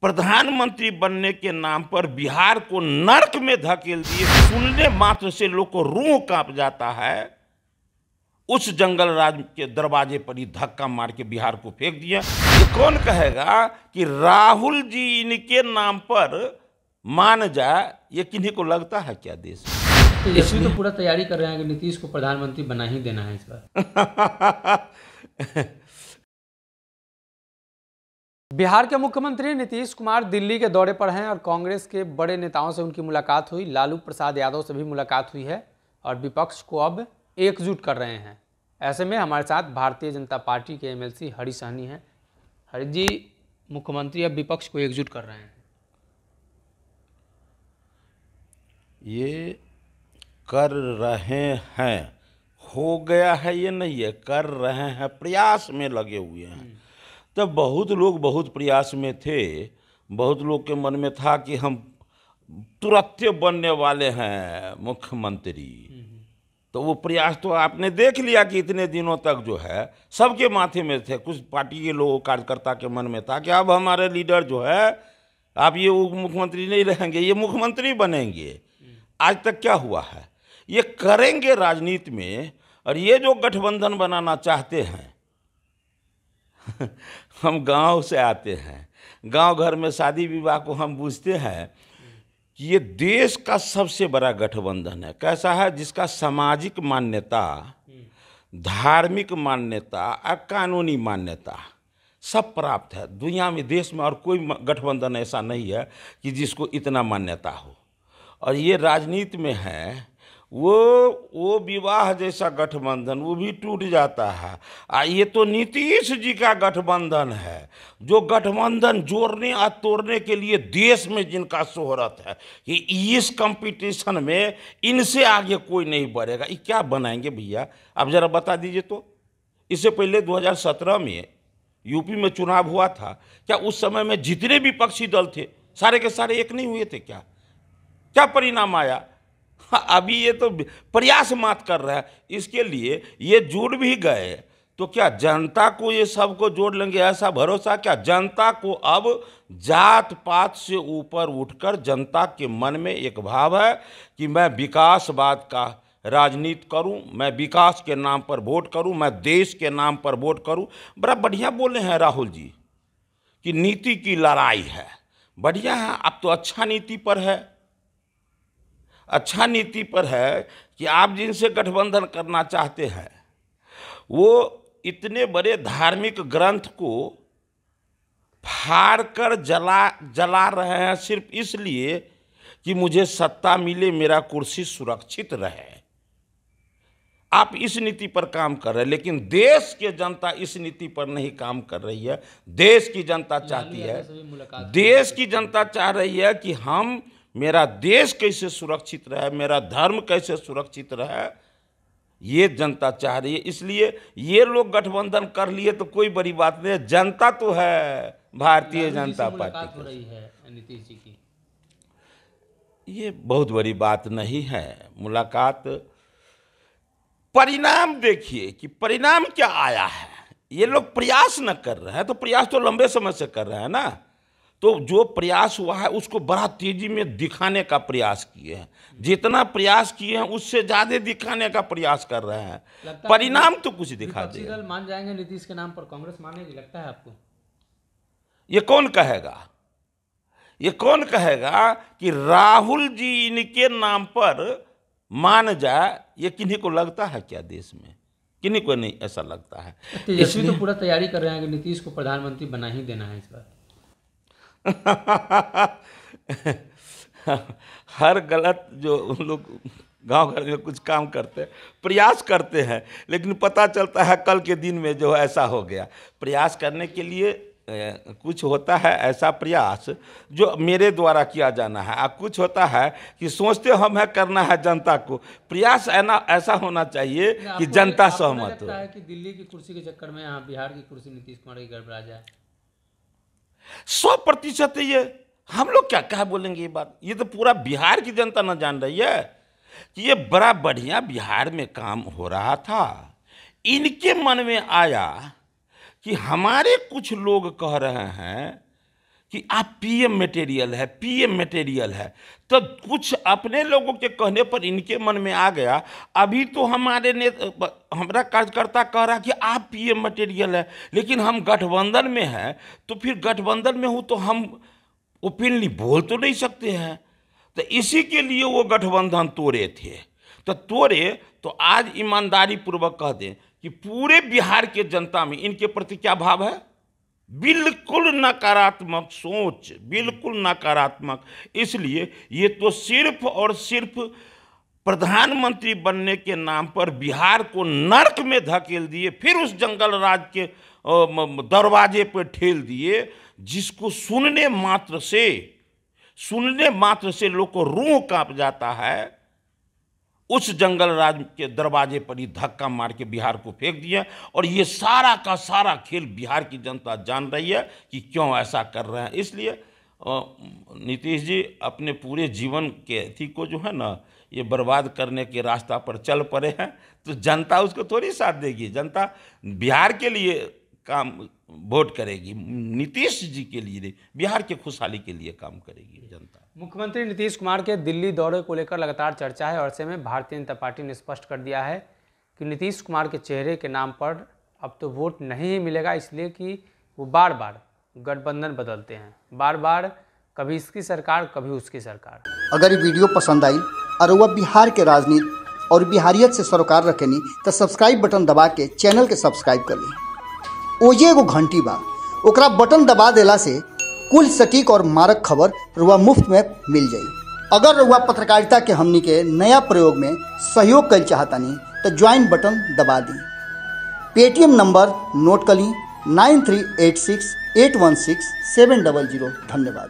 प्रधानमंत्री बनने के नाम पर बिहार को नर्क में धकेल दिए। सुनने मात्र से लोग को रूह कांप जाता है। उस जंगल राज के दरवाजे पर ही धक्का मार के बिहार को फेंक दिया। ये कौन कहेगा कि राहुल जी इनके नाम पर मान जाए? ये किन्हीं को लगता है क्या देश में? तेजस्वी तो पूरा तैयारी कर रहे हैं कि नीतीश को प्रधानमंत्री बना ही देना है इस बार। बिहार के मुख्यमंत्री नीतीश कुमार दिल्ली के दौरे पर हैं और कांग्रेस के बड़े नेताओं से उनकी मुलाकात हुई। लालू प्रसाद यादव से भी मुलाकात हुई है और विपक्ष को अब एकजुट कर रहे हैं। ऐसे में हमारे साथ भारतीय जनता पार्टी के एमएलसी हरी सहनी हैं। हरी जी, मुख्यमंत्री अब विपक्ष को एकजुट कर रहे हैं। ये कर रहे हैं, हो गया है ये नहीं है, कर रहे हैं, प्रयास में लगे हुए हैं। तब बहुत लोग बहुत प्रयास में थे। बहुत लोग के मन में था कि हम तुरंत बनने वाले हैं मुख्यमंत्री। तो वो प्रयास तो आपने देख लिया कि इतने दिनों तक जो है सबके माथे में थे। कुछ पार्टी के लोगों कार्यकर्ता के मन में था कि अब हमारे लीडर जो है आप ये मुख्यमंत्री नहीं रहेंगे, ये मुख्यमंत्री बनेंगे। आज तक क्या हुआ है? ये करेंगे राजनीति में। और ये जो गठबंधन बनाना चाहते हैं हम गांव से आते हैं, गांव घर में शादी विवाह को हम पूछते हैं कि ये देश का सबसे बड़ा गठबंधन है। कैसा है? जिसका सामाजिक मान्यता, धार्मिक मान्यता और कानूनी मान्यता सब प्राप्त है। दुनिया में, देश में और कोई गठबंधन ऐसा नहीं है कि जिसको इतना मान्यता हो। और ये राजनीति में है वो विवाह जैसा गठबंधन वो भी टूट जाता है। ये तो नीतीश जी का गठबंधन है, जो गठबंधन जोड़ने और तोड़ने के लिए देश में जिनका शोहरत है कि इस कंपटीशन में इनसे आगे कोई नहीं बढ़ेगा। ये क्या बनाएंगे भैया? आप जरा बता दीजिए। तो इससे पहले 2017 में यूपी में चुनाव हुआ था, क्या उस समय में जितने विपक्षी दल थे सारे के सारे एक नहीं हुए थे? क्या परिणाम आया? अभी ये तो प्रयास मात्र कर रहा है। इसके लिए ये जुड़ भी गए तो क्या जनता को ये सबको जोड़ लेंगे ऐसा भरोसा? क्या जनता को अब जात पात से ऊपर उठकर जनता के मन में एक भाव है कि मैं विकासवाद का राजनीति करूं, मैं विकास के नाम पर वोट करूं, मैं देश के नाम पर वोट करूं। बड़ा बढ़िया बोले हैं राहुल जी कि नीति की लड़ाई है। बढ़िया है, अब तो अच्छा नीति पर है। अच्छा नीति पर है कि आप जिनसे गठबंधन करना चाहते हैं वो इतने बड़े धार्मिक ग्रंथ को फाड़ कर जला रहे हैं सिर्फ इसलिए कि मुझे सत्ता मिले, मेरा कुर्सी सुरक्षित रहे। आप इस नीति पर काम कर रहे हैं, लेकिन देश की जनता इस नीति पर नहीं काम कर रही है। देश की जनता चाहती है, देश की जनता चाह रही है कि हम, मेरा देश कैसे सुरक्षित रहे, मेरा धर्म कैसे सुरक्षित रहे, ये जनता चाह रही है। इसलिए ये लोग गठबंधन कर लिए तो कोई बड़ी बात नहीं है। जनता तो है भारतीय जनता पार्टी हो रही है नीतीश जी की। ये बहुत बड़ी बात नहीं है मुलाकात। परिणाम देखिए कि परिणाम क्या आया है। ये लोग प्रयास न कर रहे हैं तो प्रयास तो लंबे समय से कर रहे हैं ना। तो जो प्रयास हुआ है उसको बड़ा तेजी में दिखाने का प्रयास किए हैं। जितना प्रयास किए हैं उससे ज़्यादा दिखाने का प्रयास कर रहे हैं। परिणाम तो कुछ दिखा दे। दल मान जाएंगे नीतीश के नाम पर, कांग्रेस मानेगी, लगता है आपको? ये कौन कहेगा? ये कौन कहेगा कि राहुल जी इनके नाम पर मान जाए? ये किन्हीं को लगता है क्या देश में? किन्हीं को नहीं ऐसा लगता है। तेजस्वी तो पूरा तैयारी कर रहे हैं कि नीतीश को प्रधानमंत्री बना ही देना है इस बार। हर गलत जो उन लोग गांव घर में कुछ काम करते हैं, प्रयास करते हैं, लेकिन पता चलता है कल के दिन में जो ऐसा हो गया। प्रयास करने के लिए कुछ होता है ऐसा प्रयास जो मेरे द्वारा किया जाना है, और कुछ होता है कि सोचते हम है करना है जनता को। प्रयास ऐसा होना चाहिए कि जनता सहमत हो। लगता है कि दिल्ली की कुर्सी के चक्कर में यहाँ बिहार की कुर्सी नीतीश कुमार की गड़बड़ा जाए? 100% है ये। हम लोग क्या बोलेंगे ये बात? ये तो पूरा बिहार की जनता न जान रही है कि ये बड़ा बढ़िया बिहार में काम हो रहा था। इनके मन में आया कि हमारे कुछ लोग कह रहे हैं कि आप पीएम मटेरियल है, पीएम मटेरियल है, तो कुछ अपने लोगों के कहने पर इनके मन में आ गया। अभी तो हमारा कार्यकर्ता कह रहा कि आप पीएम मटेरियल है, लेकिन हम गठबंधन में हैं, तो फिर गठबंधन में हूँ तो हम ओपनली बोल तो नहीं सकते हैं। तो इसी के लिए वो गठबंधन तोड़े थे। तो आज ईमानदारी पूर्वक कह दें कि पूरे बिहार के जनता में इनके प्रति क्या भाव है? बिल्कुल नकारात्मक सोच, बिल्कुल नकारात्मक। इसलिए ये तो सिर्फ और सिर्फ प्रधानमंत्री बनने के नाम पर बिहार को नर्क में धकेल दिए, फिर उस जंगल राज के दरवाजे पर ठेल दिए, जिसको सुनने मात्र से लोग को रूह कांप जाता है। उस जंगल राज के दरवाजे पर ही धक्का मार के बिहार को फेंक दिया। और ये सारा का सारा खेल बिहार की जनता जान रही है कि क्यों ऐसा कर रहे हैं। इसलिए नीतीश जी अपने पूरे जीवन के एथी को जो है ना, ये बर्बाद करने के रास्ता पर चल पड़े हैं। तो जनता उसको थोड़ी साथ देगी। जनता बिहार के लिए काम वोट करेगी, नीतीश जी के लिए नहीं, बिहार के खुशहाली के लिए काम करेगी जनता। मुख्यमंत्री नीतीश कुमार के दिल्ली दौरे को लेकर लगातार चर्चा है और ऐसे में भारतीय जनता पार्टी ने स्पष्ट कर दिया है कि नीतीश कुमार के चेहरे के नाम पर अब तो वोट नहीं मिलेगा, इसलिए कि वो बार बार गठबंधन बदलते हैं, बार बार कभी इसकी सरकार कभी उसकी सरकार। अगर ये वीडियो पसंद आई और वह बिहार के राजनीति और बिहारियत से सरोकार रखेनी तो सब्सक्राइब बटन दबा के चैनल के सब्सक्राइब कर ली। ओजे एगो घंटी बा, ओकरा बटन दबा देला से कुल सटीक और मारक खबर रुआ मुफ्त में मिल जाई। अगर रुआ पत्रकारिता के हमनी के नया प्रयोग में सहयोग कर चाहतानी तो ज्वाइन बटन दबा दी। पेटीएम नंबर नोट कर ली 9386816700। धन्यवाद।